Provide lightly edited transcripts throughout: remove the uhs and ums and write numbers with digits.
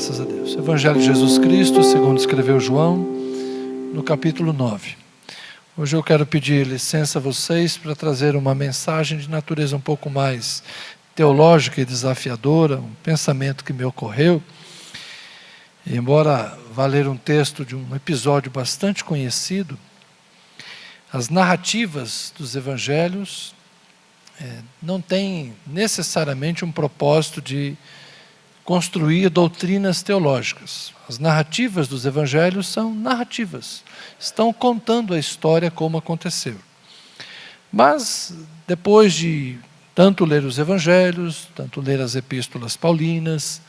Graças a Deus. Evangelho de Jesus Cristo, segundo escreveu João, no capítulo 9. Hoje eu quero pedir licença a vocês para trazer uma mensagem de natureza um pouco mais teológica e desafiadora, um pensamento que me ocorreu. E embora vá ler um texto de um episódio bastante conhecido, as narrativas dos evangelhos não têm necessariamente um propósito de construir doutrinas teológicas. As narrativas dos evangelhos são narrativas, estão contando a história como aconteceu. Mas, depois de tanto ler os evangelhos, tanto ler as epístolas paulinas,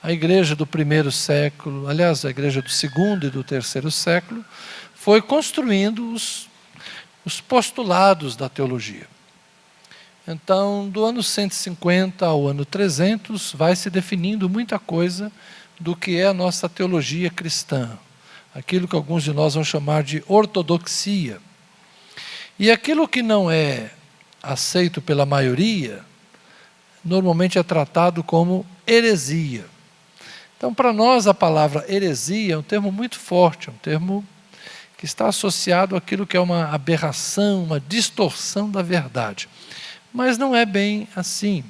a igreja do primeiro século, aliás, a igreja do segundo e do terceiro século, foi construindo os postulados da teologia. Então, do ano 150 ao ano 300, vai se definindo muita coisa do que é a nossa teologia cristã, aquilo que alguns de nós vão chamar de ortodoxia. E aquilo que não é aceito pela maioria, normalmente é tratado como heresia. Então, para nós, a palavra heresia é um termo muito forte, é um termo que está associado àquilo que é uma aberração, uma distorção da verdade. Mas não é bem assim.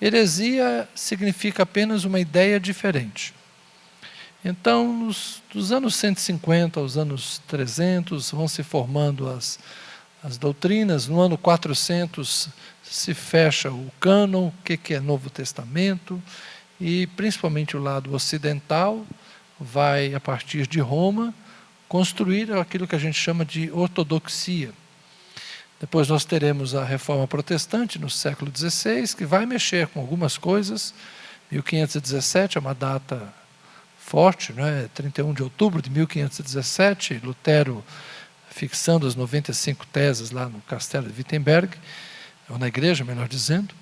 Heresia significa apenas uma ideia diferente. Então, dos anos 150 aos anos 300, vão se formando as doutrinas. No ano 400 se fecha o cânon, o que é Novo Testamento, e principalmente o lado ocidental vai, a partir de Roma, construir aquilo que a gente chama de ortodoxia. Depois nós teremos a Reforma Protestante no século XVI, que vai mexer com algumas coisas. 1517 é uma data forte, né? 31 de outubro de 1517, Lutero fixando as 95 teses lá no castelo de Wittenberg, ou na igreja, melhor dizendo.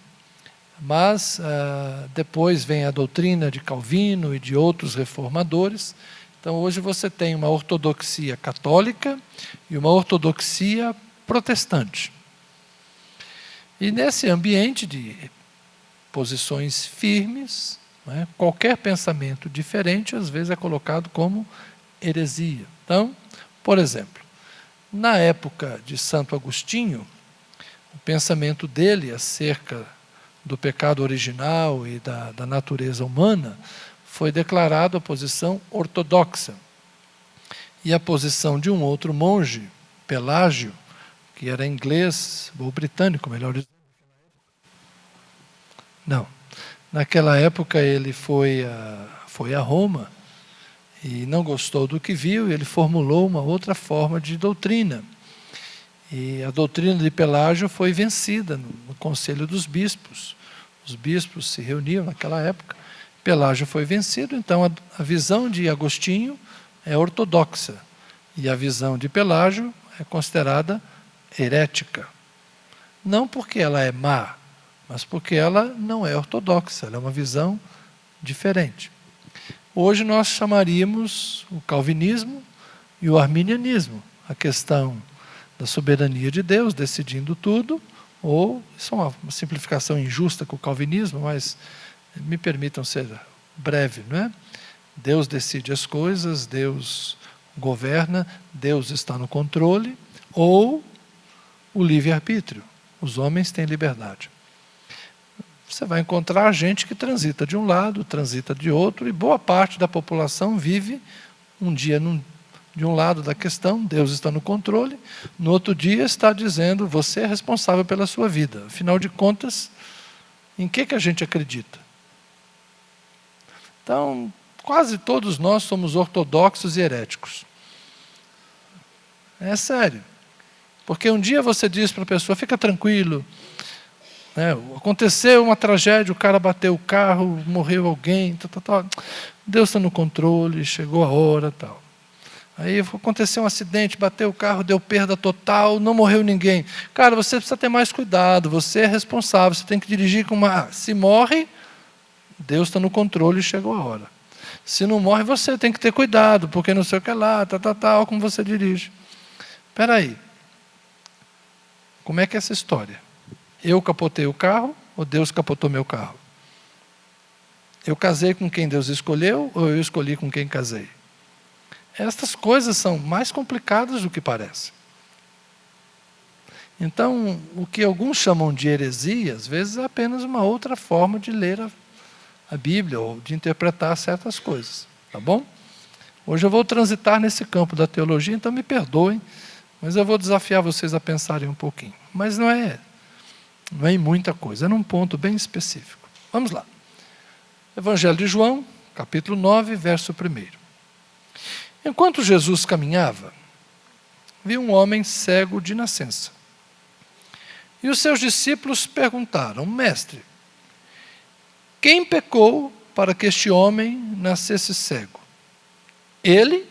Mas depois vem a doutrina de Calvino e de outros reformadores. Então hoje você tem uma ortodoxia católica e uma ortodoxia protestante. E nesse ambiente de posições firmes, né, qualquer pensamento diferente às vezes é colocado como heresia. Então, por exemplo, na época de Santo Agostinho, o pensamento dele acerca do pecado original e da natureza humana foi declarado a posição ortodoxa. E a posição de um outro monge, Pelágio, que era inglês, ou britânico, melhor dizendo. Não. Naquela época ele foi a Roma e não gostou do que viu, e ele formulou uma outra forma de doutrina. E a doutrina de Pelágio foi vencida no Conselho dos Bispos. Os bispos se reuniam naquela época. Pelágio foi vencido, então a visão de Agostinho é ortodoxa. E a visão de Pelágio é considerada herética. Não porque ela é má, mas porque ela não é ortodoxa, ela é uma visão diferente. Hoje nós chamaríamos o calvinismo e o arminianismo, a questão da soberania de Deus, decidindo tudo, ou, isso é uma simplificação injusta com o calvinismo, mas me permitam ser breve, não é? Deus decide as coisas, Deus governa, Deus está no controle, ou o livre-arbítrio. Os homens têm liberdade. Você vai encontrar gente que transita de um lado, transita de outro, e boa parte da população vive um dia de um lado da questão, Deus está no controle, no outro dia está dizendo, você é responsável pela sua vida. Afinal de contas, em que a gente acredita? Então, quase todos nós somos ortodoxos e heréticos. É sério. Porque um dia você diz para a pessoa, fica tranquilo, né? Aconteceu uma tragédia, o cara bateu o carro, morreu alguém, Deus está no controle, chegou a hora, tal. Aí aconteceu um acidente, bateu o carro, deu perda total, não morreu ninguém. Cara, você precisa ter mais cuidado, você é responsável, você tem que dirigir com uma... Se morre, Deus está no controle e chegou a hora. Se não morre, você tem que ter cuidado, porque não sei o que lá, olha como você dirige. Espera aí. Como é que é essa história? Eu capotei o carro ou Deus capotou meu carro? Eu casei com quem Deus escolheu ou eu escolhi com quem casei? Estas coisas são mais complicadas do que parecem. Então, o que alguns chamam de heresia, às vezes é apenas uma outra forma de ler a Bíblia ou de interpretar certas coisas. Tá bom? Hoje eu vou transitar nesse campo da teologia, então me perdoem, mas eu vou desafiar vocês a pensarem um pouquinho. Mas não é em muita coisa, é num ponto bem específico. Vamos lá. Evangelho de João, capítulo 9, verso 1. Enquanto Jesus caminhava, viu um homem cego de nascença. E os seus discípulos perguntaram: Mestre, quem pecou para que este homem nascesse cego? Ele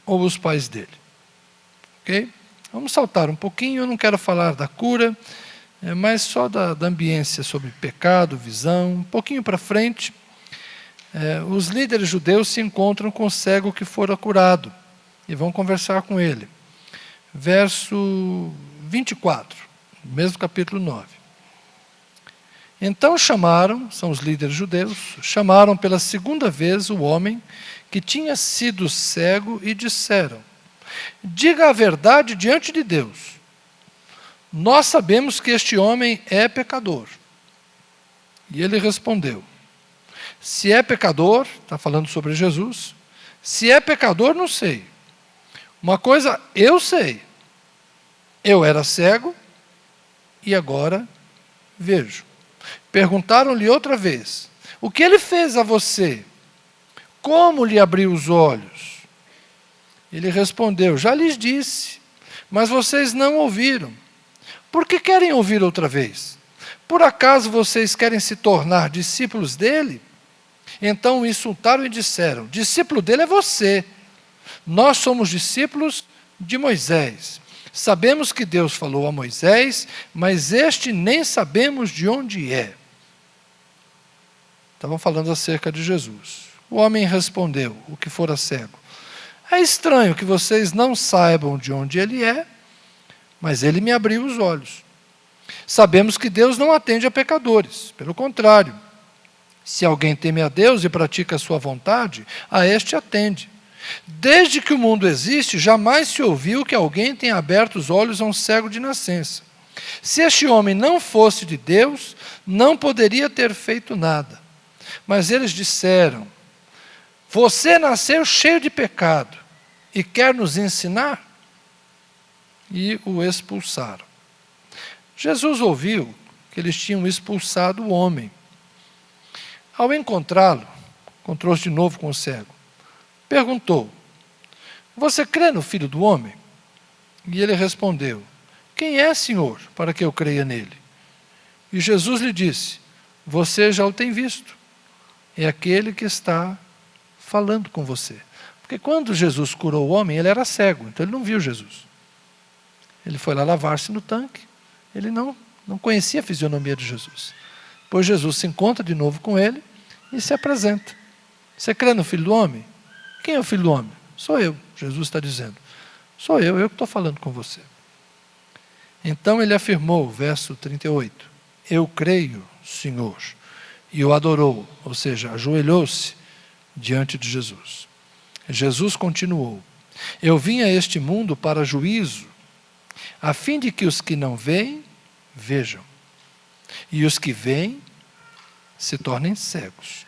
ou os pais dele? Ok? Vamos saltar um pouquinho, eu não quero falar da cura, mas só da ambiência sobre pecado, visão. Um pouquinho para frente, os líderes judeus se encontram com o cego que fora curado e vão conversar com ele. Verso 24, mesmo capítulo 9. Então chamaram, são os líderes judeus, chamaram pela segunda vez o homem que tinha sido cego e disseram: diga a verdade diante de Deus. Nós sabemos que este homem é pecador. E ele respondeu: se é pecador, está falando sobre Jesus, se é pecador, não sei. Uma coisa eu sei, eu era cego e agora vejo. Perguntaram-lhe outra vez: o que ele fez a você? Como lhe abriu os olhos? Ele respondeu: já lhes disse, mas vocês não ouviram. Por que querem ouvir outra vez? Por acaso vocês querem se tornar discípulos dele? Então o insultaram e disseram: discípulo dele é você. Nós somos discípulos de Moisés. Sabemos que Deus falou a Moisés, mas este nem sabemos de onde é. Estavam falando acerca de Jesus. O homem respondeu, o que fora cego: é estranho que vocês não saibam de onde ele é, mas ele me abriu os olhos. Sabemos que Deus não atende a pecadores, pelo contrário. Se alguém teme a Deus e pratica a sua vontade, a este atende. Desde que o mundo existe, jamais se ouviu que alguém tenha aberto os olhos a um cego de nascença. Se este homem não fosse de Deus, não poderia ter feito nada. Mas eles disseram: você nasceu cheio de pecado e quer nos ensinar? E o expulsaram. Jesus ouviu que eles tinham expulsado o homem. Ao encontrá-lo, encontrou-se de novo com o cego. Perguntou: você crê no Filho do Homem? E ele respondeu: quem é, Senhor, para que eu creia nele? E Jesus lhe disse: você já o tem visto. É aquele que está falando com você. Porque quando Jesus curou o homem, ele era cego, então ele não viu Jesus. Ele foi lá lavar-se no tanque, ele não conhecia a fisionomia de Jesus. Depois Jesus se encontra de novo com ele e se apresenta. Você crê no Filho do Homem? Quem é o Filho do Homem? Sou eu, Jesus está dizendo. Sou eu que estou falando com você. Então ele afirmou, verso 38, eu creio, Senhor. E o adorou, ou seja, ajoelhou-se diante de Jesus. Jesus continuou: eu vim a este mundo para juízo, a fim de que os que não veem, vejam, e os que veem, se tornem cegos.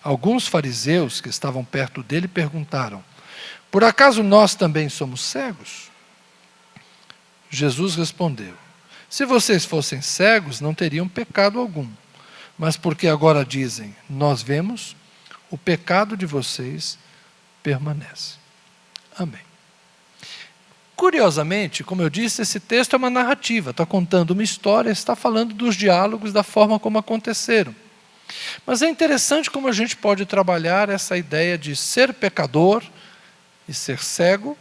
Alguns fariseus que estavam perto dele perguntaram: por acaso nós também somos cegos? Jesus respondeu: se vocês fossem cegos, não teriam pecado algum. Mas porque agora dizem, nós vemos, o pecado de vocês permanece. Amém. Curiosamente, como eu disse, esse texto é uma narrativa, está contando uma história, está falando dos diálogos, da forma como aconteceram. Mas é interessante como a gente pode trabalhar essa ideia de ser pecador e ser cego,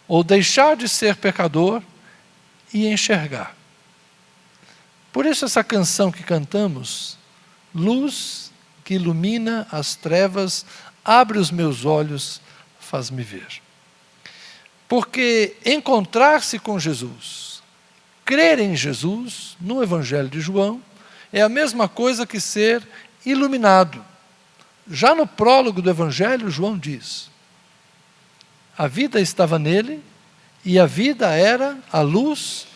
ou deixar de ser pecador e enxergar. Por isso essa canção que cantamos, luz que ilumina as trevas, abre os meus olhos, faz-me ver. Porque encontrar-se com Jesus, crer em Jesus, no Evangelho de João, é a mesma coisa que ser iluminado. Já no prólogo do Evangelho, João diz: a vida estava nele, e a vida era a luz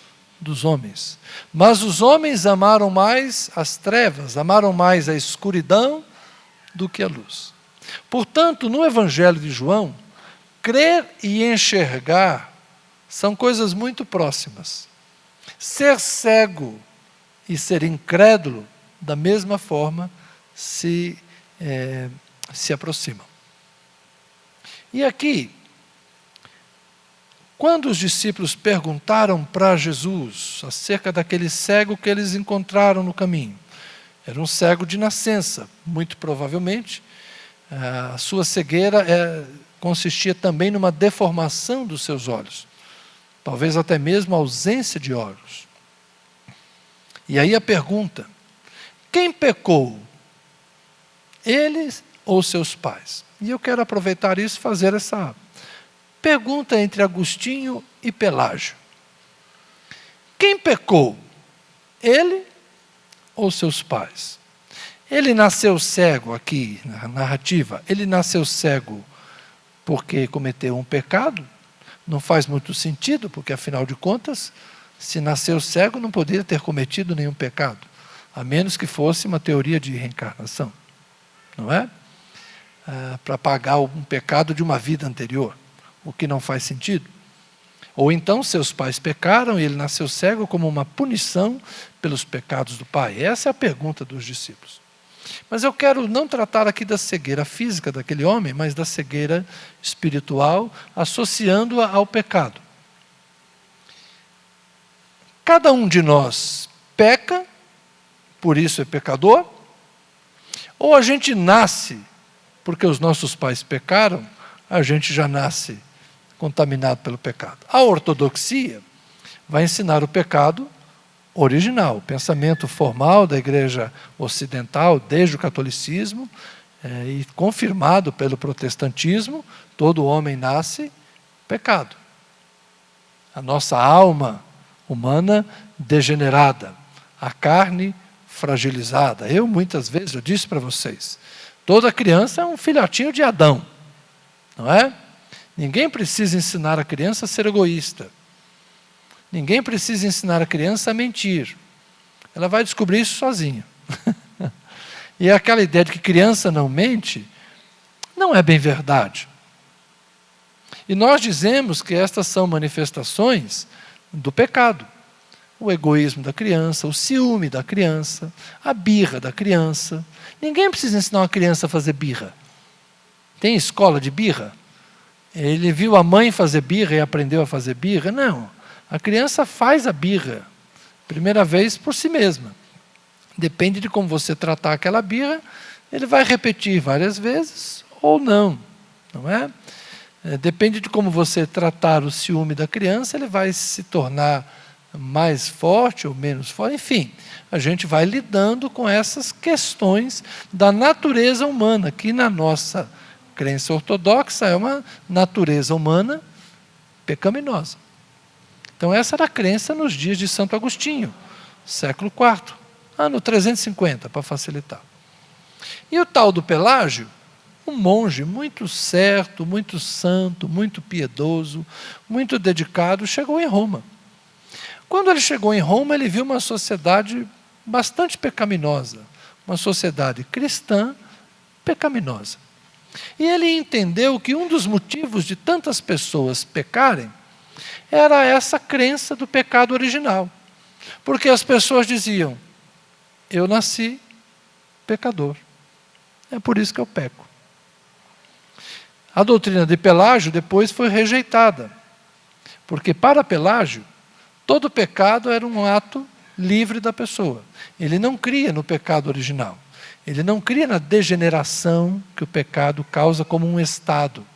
dos homens. Mas os homens amaram mais as trevas, amaram mais a escuridão do que a luz. Portanto, no Evangelho de João, crer e enxergar são coisas muito próximas. Ser cego e ser incrédulo, da mesma forma, se aproximam. E aqui, quando os discípulos perguntaram para Jesus acerca daquele cego que eles encontraram no caminho, era um cego de nascença, muito provavelmente. A sua cegueira consistia também numa deformação dos seus olhos, talvez até mesmo ausência de olhos. E aí a pergunta: quem pecou? Eles ou seus pais? E eu quero aproveitar isso e fazer essa pergunta entre Agostinho e Pelágio. Quem pecou? Ele ou seus pais? Ele nasceu cego aqui, na narrativa, ele nasceu cego porque cometeu um pecado? Não faz muito sentido, porque afinal de contas, se nasceu cego não poderia ter cometido nenhum pecado, a menos que fosse uma teoria de reencarnação, não é? Para pagar um pecado de uma vida anterior, o que não faz sentido. Ou então seus pais pecaram e ele nasceu cego como uma punição pelos pecados do pai. Essa é a pergunta dos discípulos. Mas eu quero não tratar aqui da cegueira física daquele homem, mas da cegueira espiritual, associando-a ao pecado. Cada um de nós peca, por isso é pecador, ou a gente nasce porque os nossos pais pecaram, a gente já nasce contaminado pelo pecado. A ortodoxia vai ensinar o pecado original, o pensamento formal da Igreja Ocidental, desde o catolicismo, e confirmado pelo protestantismo: todo homem nasce pecado. A nossa alma humana degenerada, a carne fragilizada. Eu muitas vezes, eu disse para vocês, toda criança é um filhotinho de Adão, não é? Ninguém precisa ensinar a criança a ser egoísta. Ninguém precisa ensinar a criança a mentir. Ela vai descobrir isso sozinha. E aquela ideia de que criança não mente, não é bem verdade. E nós dizemos que estas são manifestações do pecado. O egoísmo da criança, o ciúme da criança, a birra da criança. Ninguém precisa ensinar uma criança a fazer birra. Tem escola de birra? Ele viu a mãe fazer birra e aprendeu a fazer birra? Não. A criança faz a birra, primeira vez por si mesma. Depende de como você tratar aquela birra, ele vai repetir várias vezes ou não, não é? Depende de como você tratar o ciúme da criança, ele vai se tornar mais forte ou menos forte. Enfim, a gente vai lidando com essas questões da natureza humana, que na nossa crença ortodoxa é uma natureza humana pecaminosa. Então essa era a crença nos dias de Santo Agostinho, século IV, ano 350, para facilitar. E o tal do Pelágio, um monge muito certo, muito santo, muito piedoso, muito dedicado, chegou em Roma. Quando ele chegou em Roma, ele viu uma sociedade bastante pecaminosa, uma sociedade cristã pecaminosa. E ele entendeu que um dos motivos de tantas pessoas pecarem era essa crença do pecado original. Porque as pessoas diziam: eu nasci pecador, é por isso que eu peco. A doutrina de Pelágio depois foi rejeitada, porque para Pelágio, todo pecado era um ato livre da pessoa. Ele não cria no pecado original. Ele não cria na degeneração que o pecado causa como um estado.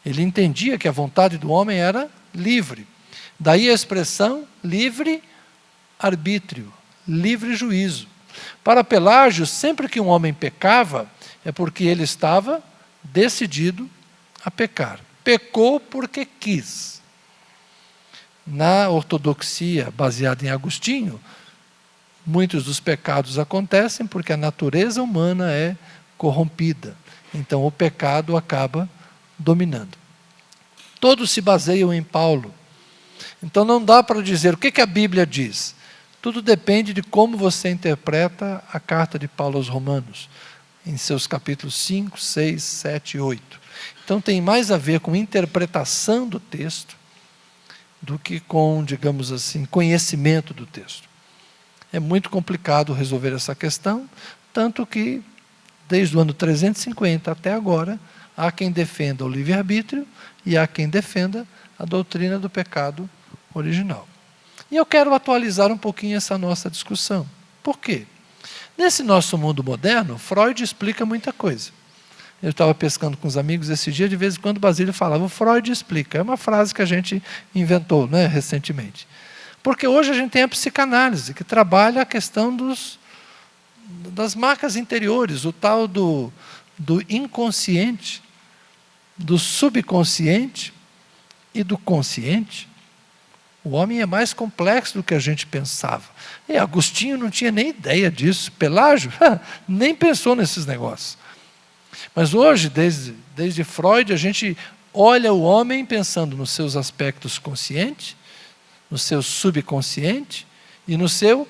Ele entendia que a vontade do homem era livre. Daí a expressão livre-arbítrio, livre juízo. Para Pelágio, sempre que um homem pecava, é porque ele estava decidido a pecar. Pecou porque quis. Na ortodoxia baseada em Agostinho, Muitos dos pecados acontecem porque a natureza humana é corrompida. Então o pecado acaba dominando. Todos se baseiam em Paulo. Então não dá para dizer o que a Bíblia diz. Tudo depende de como você interpreta a carta de Paulo aos Romanos, em seus capítulos 5, 6, 7 e 8. Então tem mais a ver com interpretação do texto do que com, digamos assim, conhecimento do texto. É muito complicado resolver essa questão, tanto que, desde o ano 350 até agora, há quem defenda o livre-arbítrio e há quem defenda a doutrina do pecado original. E eu quero atualizar um pouquinho essa nossa discussão. Por quê? Nesse nosso mundo moderno, Freud explica muita coisa. Eu estava pescando com os amigos esse dia, de vez em quando o Basílio falava, o Freud explica. É uma frase que a gente inventou, né, recentemente. Porque hoje a gente tem a psicanálise, que trabalha a questão das marcas interiores, o tal do inconsciente, do subconsciente e do consciente. O homem é mais complexo do que a gente pensava. E Agostinho não tinha nem ideia disso. Pelágio nem pensou nesses negócios. Mas hoje, desde Freud, a gente olha o homem pensando nos seus aspectos conscientes, no seu subconsciente e no seu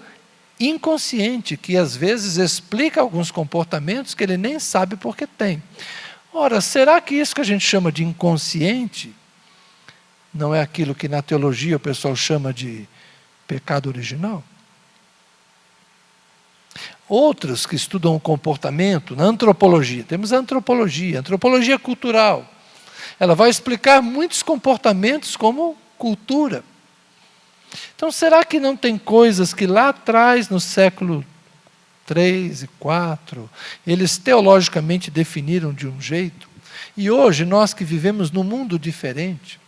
inconsciente, que às vezes explica alguns comportamentos que ele nem sabe por que tem. Ora, será que isso que a gente chama de inconsciente não é aquilo que na teologia o pessoal chama de pecado original? Outros que estudam o comportamento, na antropologia, temos a antropologia cultural. Ela vai explicar muitos comportamentos como cultura. Então, será que não tem coisas que lá atrás, no século 3 e 4, eles teologicamente definiram de um jeito, e hoje nós que vivemos num mundo diferente,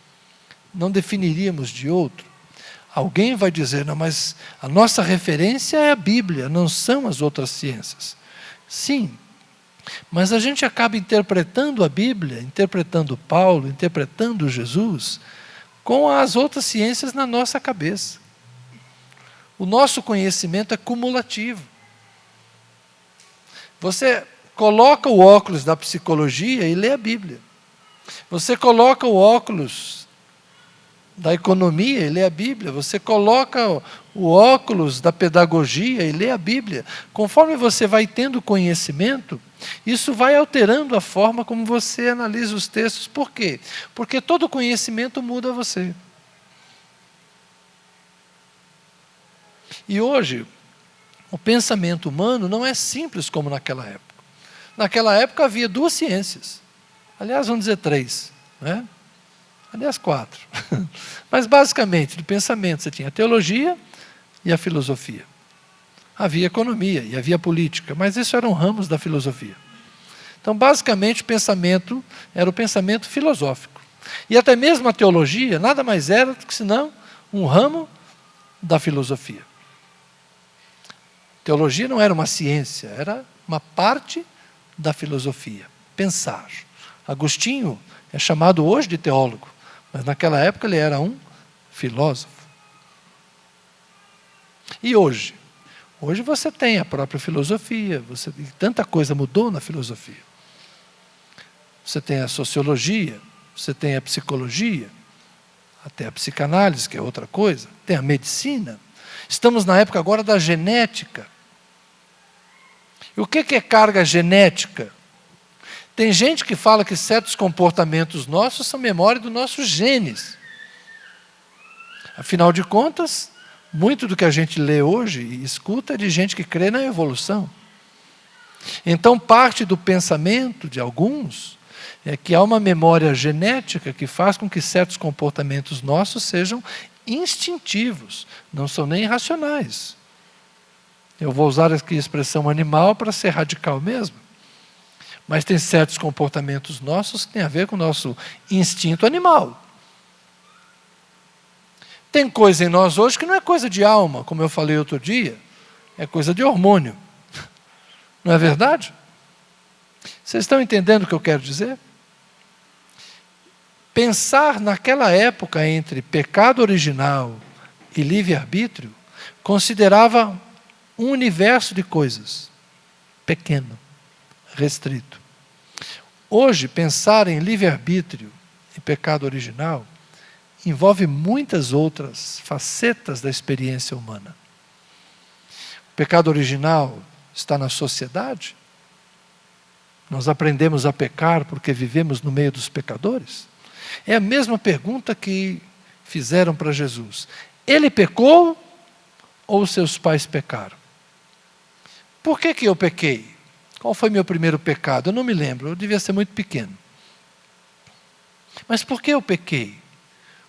não definiríamos de outro? Alguém vai dizer, não, mas a nossa referência é a Bíblia, não são as outras ciências. Sim, mas a gente acaba interpretando a Bíblia, interpretando Paulo, interpretando Jesus, com as outras ciências na nossa cabeça. O nosso conhecimento é cumulativo. Você coloca o óculos da psicologia e lê a Bíblia. Você coloca o óculos da economia e lê a Bíblia. Você coloca o óculos da pedagogia e lê a Bíblia. Conforme você vai tendo conhecimento, isso vai alterando a forma como você analisa os textos. Por quê? Porque todo conhecimento muda você. E hoje, o pensamento humano não é simples como naquela época. Naquela época havia duas ciências. Aliás, vamos dizer 3, né? Aliás, 4. Mas basicamente, do pensamento, você tinha a teologia e a filosofia. Havia economia e havia política, mas isso eram ramos da filosofia. Então, basicamente, o pensamento era o pensamento filosófico. E até mesmo a teologia nada mais era do que senão um ramo da filosofia. Teologia não era uma ciência, era uma parte da filosofia, pensar. Agostinho é chamado hoje de teólogo, mas naquela época ele era um filósofo. E hoje? Hoje você tem a própria filosofia, tanta coisa mudou na filosofia. Você tem a sociologia, você tem a psicologia, até a psicanálise, que é outra coisa, tem a medicina. Estamos na época agora da genética. E o que é carga genética? Tem gente que fala que certos comportamentos nossos são memória dos nossos genes. Afinal de contas, muito do que a gente lê hoje e escuta é de gente que crê na evolução. Então, parte do pensamento de alguns é que há uma memória genética que faz com que certos comportamentos nossos sejam instintivos, não são nem racionais. Eu vou usar aqui a expressão animal para ser radical mesmo. Mas tem certos comportamentos nossos que têm a ver com o nosso instinto animal. Tem coisa em nós hoje que não é coisa de alma, como eu falei outro dia, é coisa de hormônio. Não é verdade? Vocês estão entendendo o que eu quero dizer? Pensar naquela época entre pecado original e livre-arbítrio considerava um universo de coisas, pequeno, restrito. Hoje, pensar em livre-arbítrio e pecado original envolve muitas outras facetas da experiência humana. O pecado original está na sociedade. Nós aprendemos a pecar porque vivemos no meio dos pecadores. É a mesma pergunta que fizeram para Jesus. Ele pecou ou seus pais pecaram? Por que eu pequei? Qual foi meu primeiro pecado? Eu não me lembro, eu devia ser muito pequeno. Mas por que eu pequei?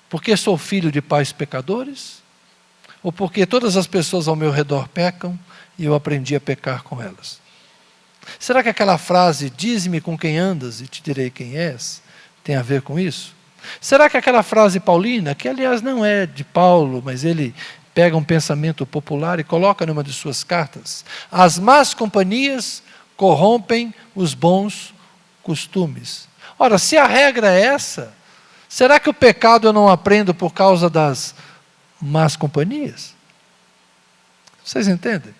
Porque sou filho de pais pecadores? Ou porque todas as pessoas ao meu redor pecam e eu aprendi a pecar com elas? Será que aquela frase, dize-me com quem andas e te direi quem és, tem a ver com isso? Será que aquela frase paulina, que aliás não é de Paulo, mas ele pega um pensamento popular e coloca numa de suas cartas, as más companhias corrompem os bons costumes. Ora, se a regra é essa, será que o pecado eu não aprendo por causa das más companhias? Vocês entendem?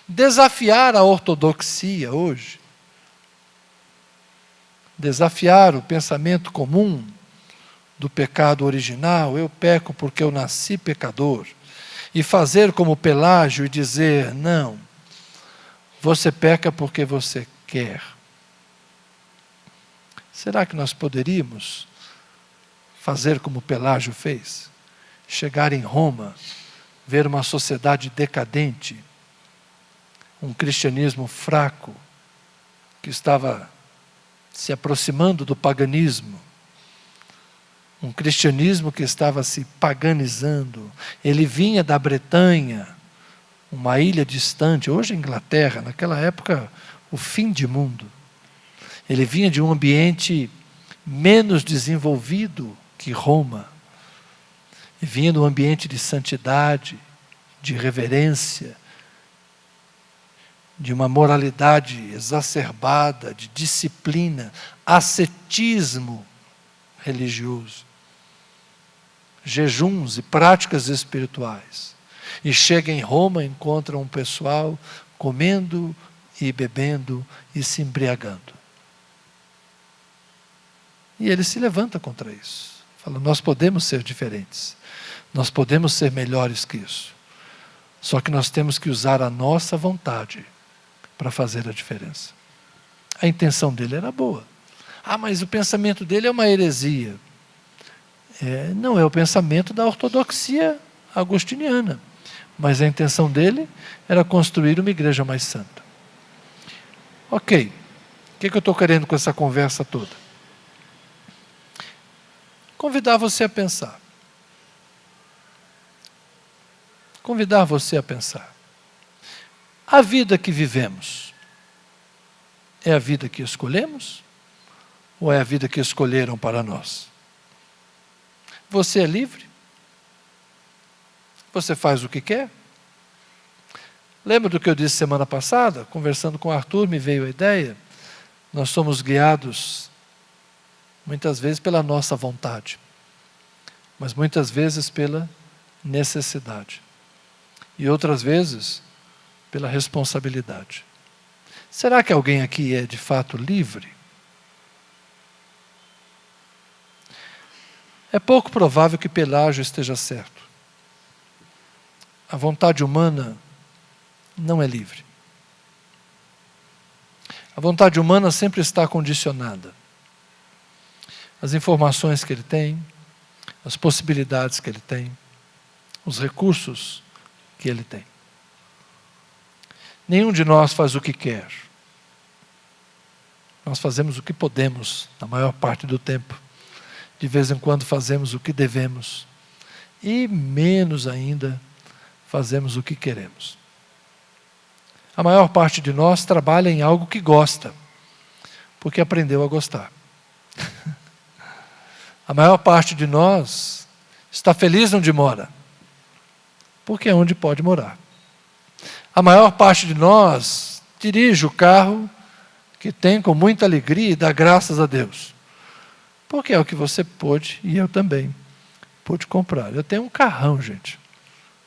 Desafiar a ortodoxia hoje, desafiar o pensamento comum do pecado original, eu peco porque eu nasci pecador, e fazer como Pelágio e dizer, não, você peca porque você quer. Será que nós poderíamos fazer como Pelágio fez? Chegar em Roma, ver uma sociedade decadente, um cristianismo fraco, que estava se aproximando do paganismo, um cristianismo que estava se paganizando. Ele vinha da Bretanha, uma ilha distante, hoje Inglaterra, naquela época o fim de mundo. Ele vinha de um ambiente menos desenvolvido que Roma. Ele vinha de um ambiente de santidade, de reverência, de uma moralidade exacerbada, de disciplina, ascetismo religioso, jejuns e práticas espirituais. E chega em Roma e encontra um pessoal comendo e bebendo e se embriagando. E ele se levanta contra isso. Fala, nós podemos ser diferentes. Nós podemos ser melhores que isso. Só que nós temos que usar a nossa vontade para fazer a diferença. A intenção dele era boa. Ah, mas o pensamento dele é uma heresia. Não é o pensamento da ortodoxia agostiniana. Mas a intenção dele era construir uma igreja mais santa. Ok. O que eu estou querendo com essa conversa toda? Convidar você a pensar. Convidar você a pensar. A vida que vivemos é a vida que escolhemos? Ou é a vida que escolheram para nós? Você é livre? Você faz o que quer? Lembra do que eu disse semana passada? Conversando com o Arthur, me veio a ideia. Nós somos guiados, muitas vezes, pela nossa vontade. Mas muitas vezes pela necessidade. E outras vezes, pela responsabilidade. Será que alguém aqui é de fato livre? É pouco provável que Pelágio esteja certo. A vontade humana não é livre. A vontade humana sempre está condicionada. As informações que ele tem, as possibilidades que ele tem, os recursos que ele tem. Nenhum de nós faz o que quer. Nós fazemos o que podemos, na maior parte do tempo. De vez em quando fazemos o que devemos. E menos ainda, fazemos o que queremos. A maior parte de nós trabalha em algo que gosta, porque aprendeu a gostar. A maior parte de nós está feliz onde mora, porque é onde pode morar. A maior parte de nós dirige o carro que tem com muita alegria e dá graças a Deus, porque é o que você pôde e eu também pude comprar. Eu tenho um carrão, gente.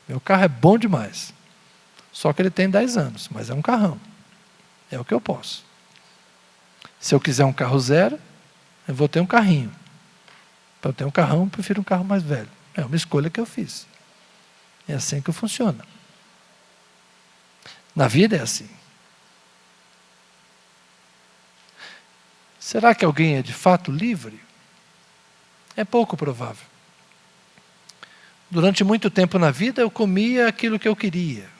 Meu carro é bom demais. Só que ele tem 10 anos, mas é um carrão. É o que eu posso. Se eu quiser um carro zero, eu vou ter um carrinho. Para eu ter um carrão, eu prefiro um carro mais velho. É uma escolha que eu fiz. É assim que funciona. Na vida é assim. Será que alguém é de fato livre? É pouco provável. Durante muito tempo na vida eu comia aquilo que eu queria.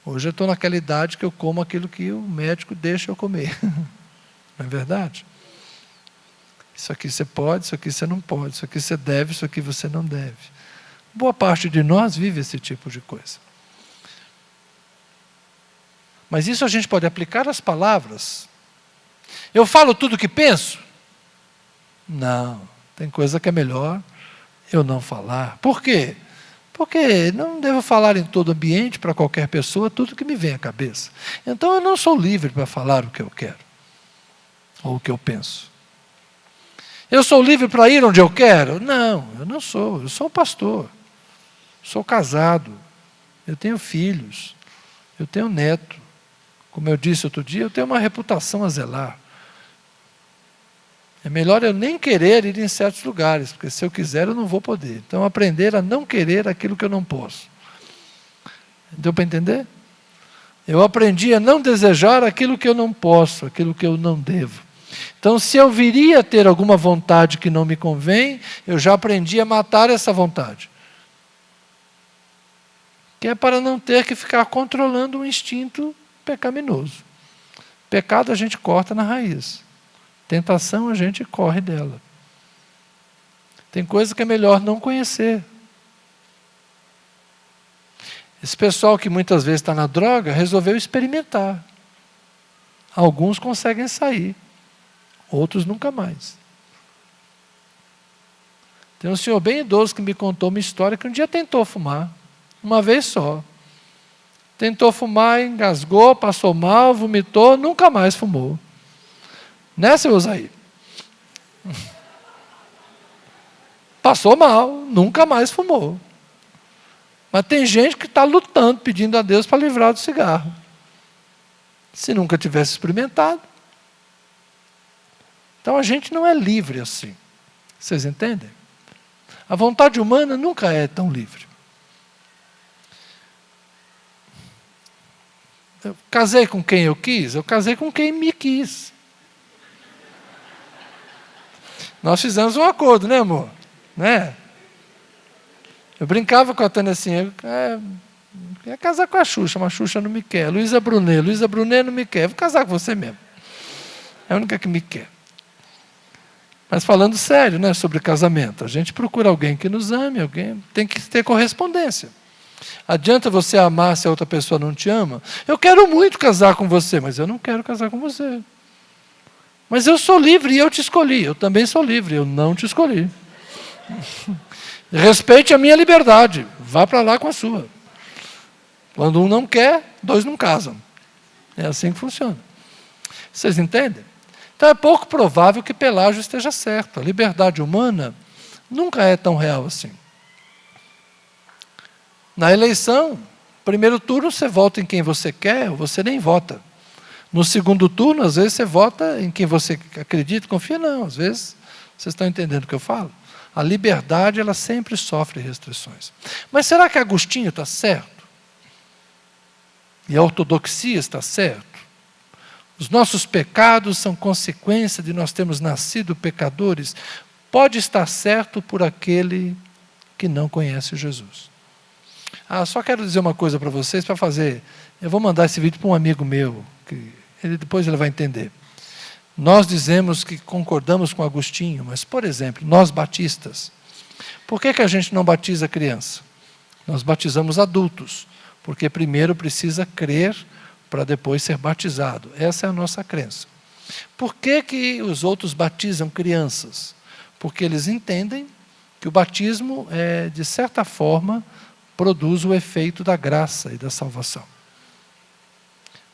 Hoje eu estou naquela idade que eu como aquilo que o médico deixa eu comer. Não é verdade? Isso aqui você pode, isso aqui você não pode, isso aqui você deve, isso aqui você não deve. Boa parte de nós vive esse tipo de coisa. Mas isso a gente pode aplicar às palavras. Eu falo tudo o que penso? Não, tem coisa que é melhor eu não falar. Por quê? Porque não devo falar em todo ambiente, para qualquer pessoa, tudo que me vem à cabeça. Então eu não sou livre para falar o que eu quero, ou o que eu penso. Eu sou livre para ir onde eu quero? Não, eu não sou. Eu sou um pastor. Sou casado. Eu tenho filhos. Eu tenho neto. Como eu disse outro dia, eu tenho uma reputação a zelar. É melhor eu nem querer ir em certos lugares, porque se eu quiser eu não vou poder. Então aprender a não querer aquilo que eu não posso. Deu para entender? Eu aprendi a não desejar aquilo que eu não posso, aquilo que eu não devo. Então se eu viria a ter alguma vontade que não me convém, eu já aprendi a matar essa vontade. Que é para não ter que ficar controlando um instinto pecaminoso. Pecado a gente corta na raiz. Tentação a gente corre dela. Tem coisa que é melhor não conhecer. Esse pessoal que muitas vezes está na droga, resolveu experimentar. Alguns conseguem sair, outros nunca mais. Tem um senhor bem idoso que me contou uma história que um dia tentou fumar, uma vez só. Tentou fumar, engasgou, passou mal, vomitou, nunca mais fumou. Né, seu Osaí? Passou mal, nunca mais fumou. Mas tem gente que está lutando, pedindo a Deus para livrar do cigarro. Se nunca tivesse experimentado. Então a gente não é livre assim. Vocês entendem? A vontade humana nunca é tão livre. Eu casei com quem eu quis? Eu casei com quem me quis. Nós fizemos um acordo, né, amor? Né? Eu brincava com a Tânia assim, eu ia casar com a Xuxa, mas a Xuxa não me quer. Luísa Brunet não me quer. Vou casar com você mesmo. É a única que me quer. Mas falando sério, né, sobre casamento, a gente procura alguém que nos ame, alguém tem que ter correspondência. Adianta você amar se a outra pessoa não te ama? Eu quero muito casar com você, mas eu não quero casar com você. Mas eu sou livre e eu te escolhi. Eu também sou livre, eu não te escolhi. Respeite a minha liberdade. Vá para lá com a sua. Quando um não quer, dois não casam. É assim que funciona. Vocês entendem? Então é pouco provável que Pelágio esteja certo. A liberdade humana nunca é tão real assim. Na eleição, primeiro turno você vota em quem você quer, ou você nem vota. No segundo turno, às vezes você vota em quem você acredita, confia, não. Às vezes, vocês estão entendendo o que eu falo? A liberdade, ela sempre sofre restrições. Mas será que Agostinho está certo? E a ortodoxia está certo? Os nossos pecados são consequência de nós termos nascido pecadores? Pode estar certo por aquele que não conhece Jesus. Só quero dizer uma coisa para vocês, para fazer... Eu vou mandar esse vídeo para um amigo meu, que depois ele vai entender. Nós dizemos que concordamos com Agostinho, mas, por exemplo, nós batistas, por que a gente não batiza criança? Nós batizamos adultos, porque primeiro precisa crer para depois ser batizado. Essa é a nossa crença. Por que os outros batizam crianças? Porque eles entendem que o batismo, de certa forma, produz o efeito da graça e da salvação.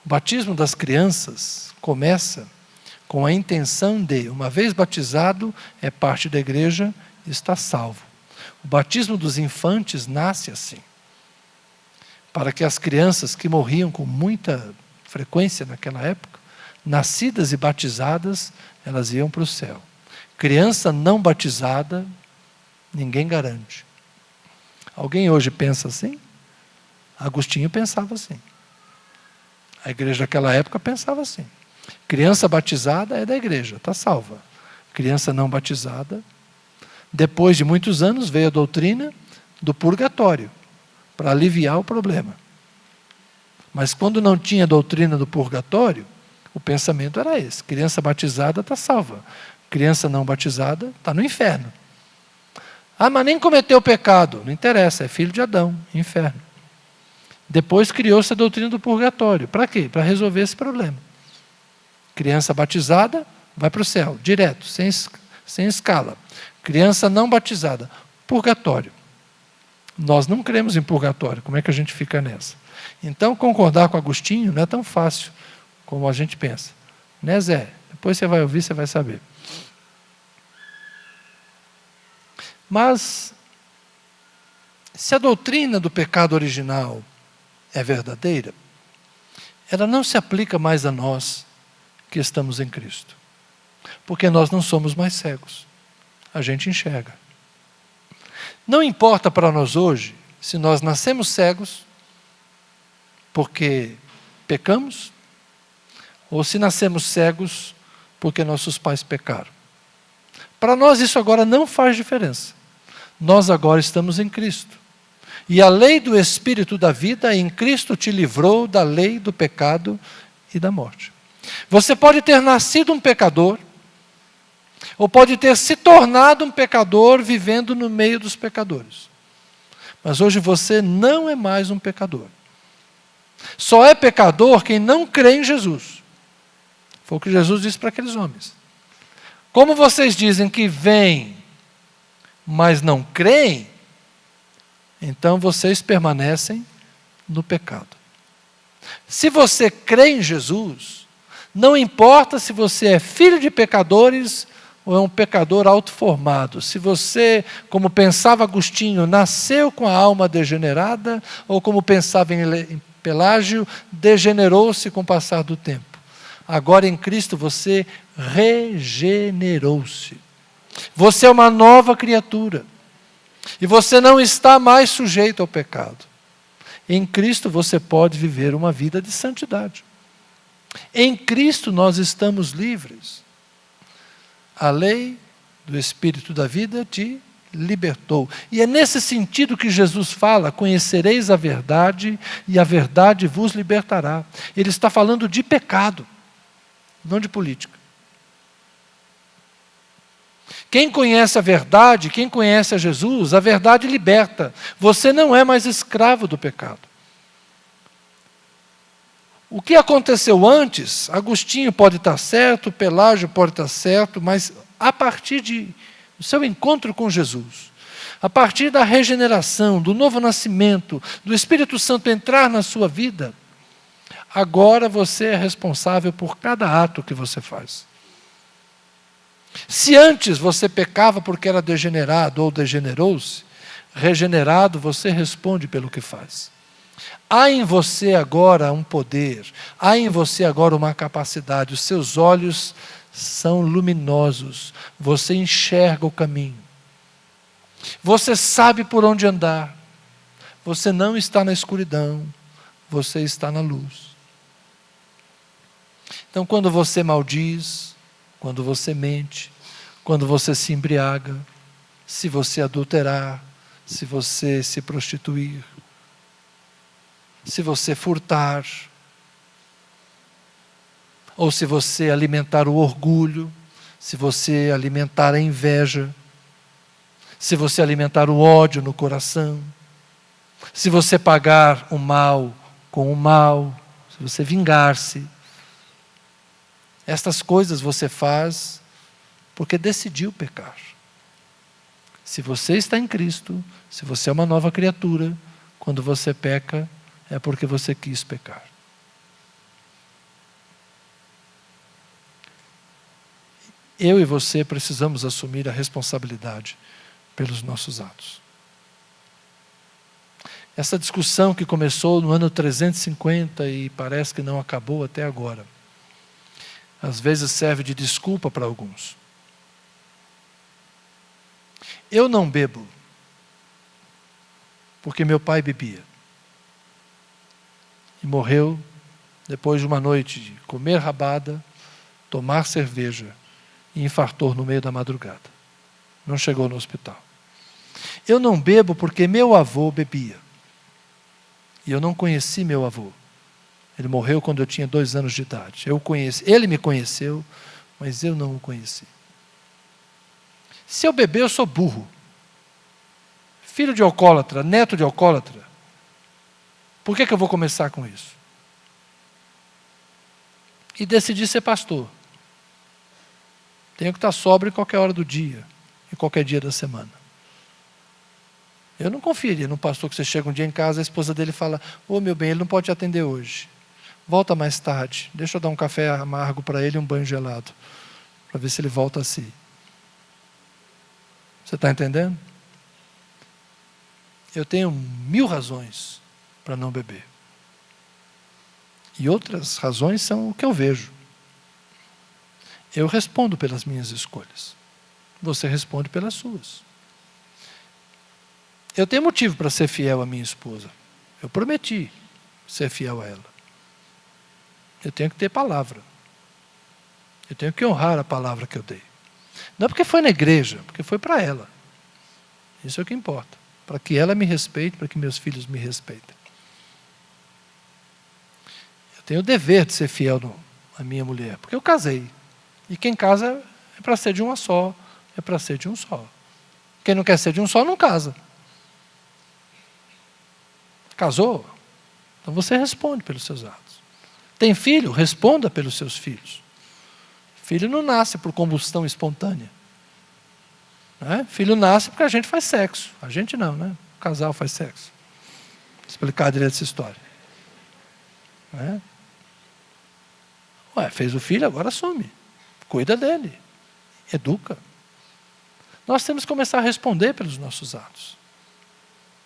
O batismo das crianças começa com a intenção de, uma vez batizado, é parte da igreja e está salvo. O batismo dos infantes nasce assim. para que as crianças que morriam com muita frequência naquela época, nascidas e batizadas, elas iam para o céu. Criança não batizada, ninguém garante. Alguém hoje pensa assim? Agostinho pensava assim. A igreja daquela época pensava assim. Criança batizada é da igreja, está salva. Criança não batizada, depois de muitos anos veio a doutrina do purgatório, para aliviar o problema. Mas quando não tinha doutrina do purgatório, o pensamento era esse: criança batizada está salva, criança não batizada está no inferno. Ah, mas nem cometeu pecado. Não interessa, é filho de Adão, inferno. Depois criou-se a doutrina do purgatório. Para quê? Para resolver esse problema. Criança batizada vai para o céu, direto, sem escala. Criança não batizada, purgatório. Nós não cremos em purgatório, como é que a gente fica nessa? Então, concordar com Agostinho não é tão fácil como a gente pensa. Né, Zé? Depois você vai ouvir, você vai saber. Mas, se a doutrina do pecado original é verdadeira, ela não se aplica mais a nós que estamos em Cristo. Porque nós não somos mais cegos. A gente enxerga. Não importa para nós hoje se nós nascemos cegos porque pecamos ou se nascemos cegos porque nossos pais pecaram. Para nós isso agora não faz diferença. Nós agora estamos em Cristo. E a lei do Espírito da vida em Cristo te livrou da lei do pecado e da morte. Você pode ter nascido um pecador, ou pode ter se tornado um pecador vivendo no meio dos pecadores. Mas hoje você não é mais um pecador. Só é pecador quem não crê em Jesus. Foi o que Jesus disse para aqueles homens. Como vocês dizem que vêm, mas não creem, então vocês permanecem no pecado. Se você crê em Jesus, não importa se você é filho de pecadores ou é um pecador autoformado. Se você, como pensava Agostinho, nasceu com a alma degenerada, ou como pensava em Pelágio, degenerou-se com o passar do tempo. Agora em Cristo você regenerou-se. Você é uma nova criatura. E você não está mais sujeito ao pecado. Em Cristo você pode viver uma vida de santidade. Em Cristo nós estamos livres. A lei do Espírito da vida te libertou. E é nesse sentido que Jesus fala: conhecereis a verdade e a verdade vos libertará. Ele está falando de pecado, não de política. Quem conhece a verdade, quem conhece a Jesus, a verdade liberta. Você não é mais escravo do pecado. O que aconteceu antes, Agostinho pode estar certo, Pelágio pode estar certo, mas a partir do seu encontro com Jesus, a partir da regeneração, do novo nascimento, do Espírito Santo entrar na sua vida, agora você é responsável por cada ato que você faz. Se antes você pecava porque era degenerado ou degenerou-se, regenerado você responde pelo que faz. Há em você agora um poder, há em você agora uma capacidade, os seus olhos são luminosos, você enxerga o caminho, você sabe por onde andar, você não está na escuridão, você está na luz. Então quando você maldiz, quando você mente, quando você se embriaga, se você adulterar, se você se prostituir, se você furtar, ou se você alimentar o orgulho, se você alimentar a inveja, se você alimentar o ódio no coração, se você pagar o mal com o mal, se você vingar-se, estas coisas você faz porque decidiu pecar. Se você está em Cristo, se você é uma nova criatura, quando você peca, é porque você quis pecar. Eu e você precisamos assumir a responsabilidade pelos nossos atos. Essa discussão que começou no ano 350 e parece que não acabou até agora, às vezes serve de desculpa para alguns. Eu não bebo, porque meu pai bebia. E morreu depois de uma noite de comer rabada, tomar cerveja, e infartou no meio da madrugada. Não chegou no hospital. Eu não bebo porque meu avô bebia. E eu não conheci meu avô. Ele morreu quando eu tinha 2 anos de idade. Ele me conheceu, mas eu não o conheci. Se eu beber, eu sou burro. Filho de alcoólatra, neto de alcoólatra. Por que eu vou começar com isso? E decidi ser pastor. Tenho que estar sóbrio em qualquer hora do dia, em qualquer dia da semana. Eu não confiaria num pastor que você chega um dia em casa, a esposa dele fala: ô meu bem, ele não pode te atender hoje. Volta mais tarde, deixa eu dar um café amargo para ele e um banho gelado, para ver se ele volta a si. Você está entendendo? Eu tenho 1000 razões para não beber. E outras razões são o que eu vejo. Eu respondo pelas minhas escolhas. Você responde pelas suas. Eu tenho motivo para ser fiel à minha esposa. Eu prometi ser fiel a ela. Eu tenho que ter palavra. Eu tenho que honrar a palavra que eu dei. Não porque foi na igreja, porque foi para ela. Isso é o que importa. Para que ela me respeite, para que meus filhos me respeitem. Eu tenho o dever de ser fiel à minha mulher, porque eu casei. E quem casa é para ser de uma só, é para ser de um só. Quem não quer ser de um só, não casa. Casou? Então você responde pelos seus atos. Tem filho? Responda pelos seus filhos. Filho não nasce por combustão espontânea. Né? Filho nasce porque a gente faz sexo. A gente não, né? O casal faz sexo. Vou explicar direito essa história. Né? Fez o filho, agora assume. Cuida dele. Educa. Nós temos que começar a responder pelos nossos atos.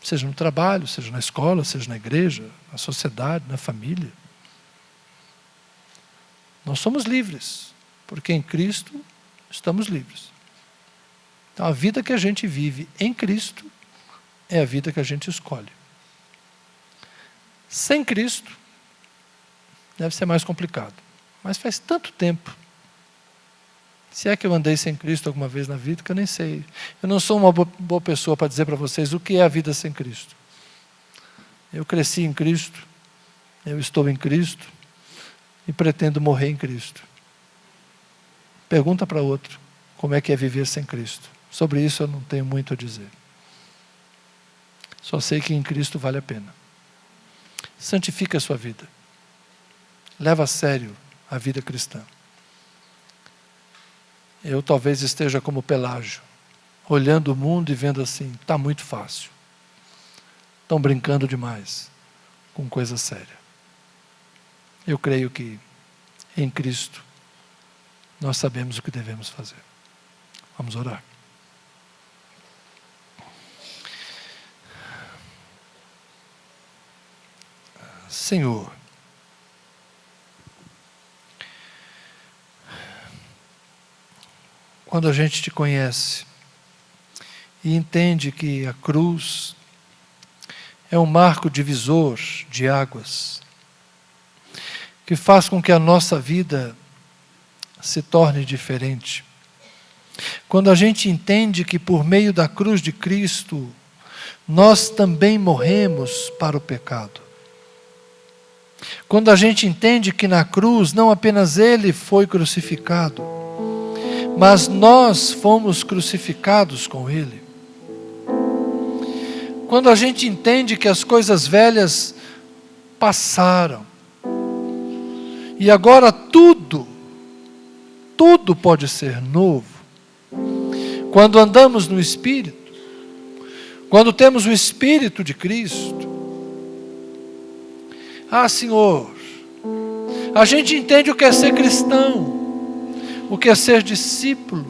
Seja no trabalho, seja na escola, seja na igreja, na sociedade, na família. Nós somos livres, porque em Cristo estamos livres. Então a vida que a gente vive em Cristo é a vida que a gente escolhe. Sem Cristo, deve ser mais complicado. Mas faz tanto tempo. Se é que eu andei sem Cristo alguma vez na vida, que eu nem sei. Eu não sou uma boa pessoa para dizer para vocês o que é a vida sem Cristo. Eu cresci em Cristo, eu estou em Cristo e pretendo morrer em Cristo. Pergunta para outro como é que é viver sem Cristo. Sobre isso eu não tenho muito a dizer. Só sei que em Cristo vale a pena. Santifica a sua vida. Leva a sério a vida cristã. Eu talvez esteja como Pelágio, olhando o mundo e vendo assim, está muito fácil. Estão brincando demais com coisa séria. Eu creio que em Cristo nós sabemos o que devemos fazer. Vamos orar. Senhor, quando a gente te conhece e entende que a cruz é um marco divisor de águas, que faz com que a nossa vida se torne diferente. Quando a gente entende que por meio da cruz de Cristo, nós também morremos para o pecado. Quando a gente entende que na cruz não apenas Ele foi crucificado, mas nós fomos crucificados com Ele. Quando a gente entende que as coisas velhas passaram, e agora tudo pode ser novo. Quando andamos no Espírito, quando temos o Espírito de Cristo, Senhor, a gente entende o que é ser cristão, o que é ser discípulo,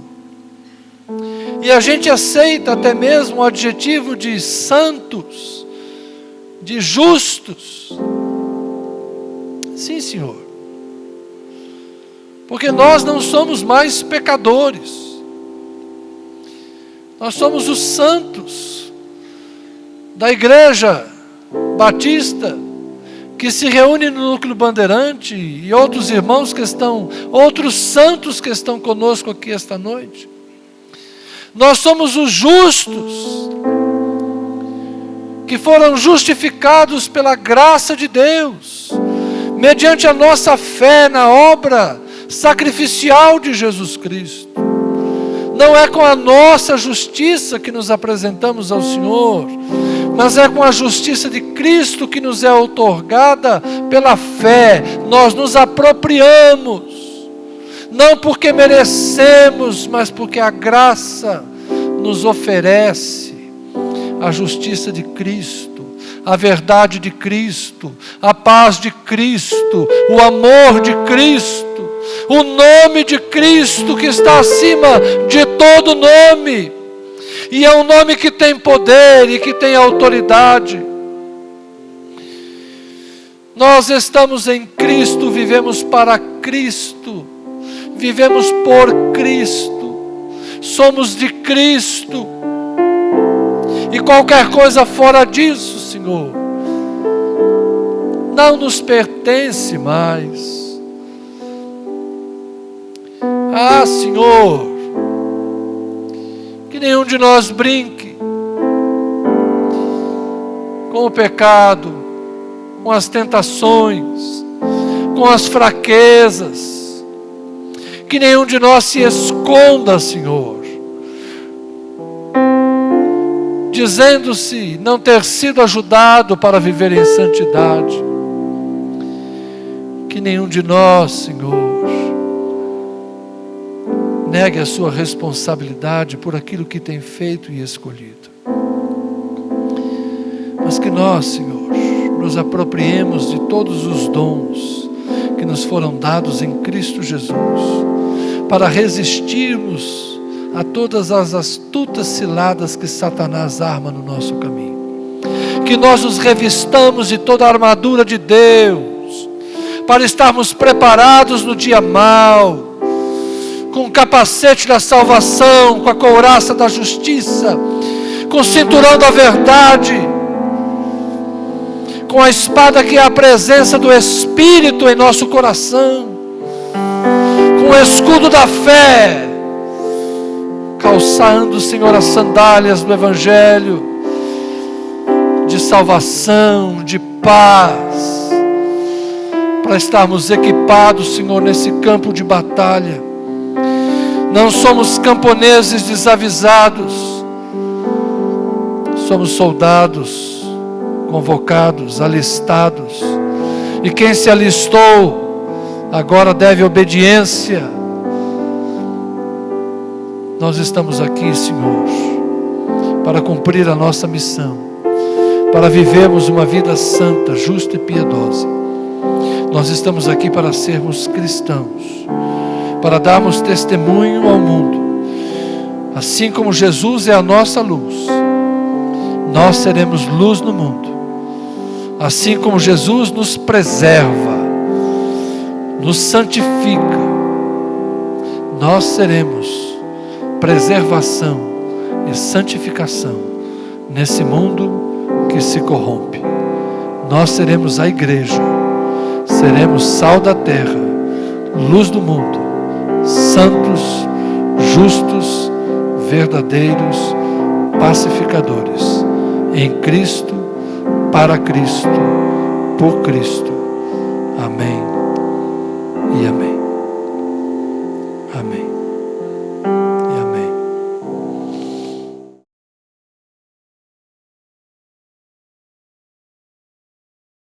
e a gente aceita até mesmo o adjetivo de santos, de justos. Sim, Senhor. Porque nós não somos mais pecadores. Nós somos os santos da Igreja Batista, que se reúne no Núcleo Bandeirante, e outros irmãos que estão, outros santos que estão conosco aqui esta noite. Nós somos os justos, que foram justificados pela graça de Deus, mediante a nossa fé na obra sacrificial de Jesus Cristo. Não é com a nossa justiça que nos apresentamos ao Senhor, mas é com a justiça de Cristo que nos é outorgada pela fé. Nós nos apropriamos, não porque merecemos, mas porque a graça nos oferece a justiça de Cristo, a verdade de Cristo, a paz de Cristo, o amor de Cristo, o nome de Cristo que está acima de todo nome. E é um nome que tem poder e que tem autoridade. Nós estamos em Cristo, vivemos para Cristo, vivemos por Cristo, somos de Cristo. E qualquer coisa fora disso, Senhor, não nos pertence mais. Ah, Senhor, que nenhum de nós brinque com o pecado, com as tentações, com as fraquezas. Que nenhum de nós se esconda, Senhor, dizendo-se não ter sido ajudado para viver em santidade. Que nenhum de nós, Senhor, negue a sua responsabilidade por aquilo que tem feito e escolhido. Mas que nós, Senhor, nos apropriemos de todos os dons que nos foram dados em Cristo Jesus, para resistirmos a todas as astutas ciladas que Satanás arma no nosso caminho. Que nós nos revistamos de toda a armadura de Deus, para estarmos preparados no dia mau, com o capacete da salvação, com a couraça da justiça, com o cinturão da verdade, com a espada que é a presença do Espírito em nosso coração, com o escudo da fé, calçando, Senhor, as sandálias do Evangelho, de salvação, de paz, para estarmos equipados, Senhor, nesse campo de batalha. Não somos camponeses desavisados, somos soldados convocados, alistados. E quem se alistou agora deve obediência. Nós estamos aqui, Senhor, para cumprir a nossa missão, para vivermos uma vida santa, justa e piedosa. Nós estamos aqui para sermos cristãos, para darmos testemunho ao mundo. Assim como Jesus é a nossa luz, nós seremos luz no mundo. Assim como Jesus nos preserva, nos santifica, nós seremos preservação e santificação nesse mundo que se corrompe. Nós seremos a igreja, seremos sal da terra, luz do mundo, santos, justos, verdadeiros, pacificadores, em Cristo, para Cristo, por Cristo. Amém e amém. Amém.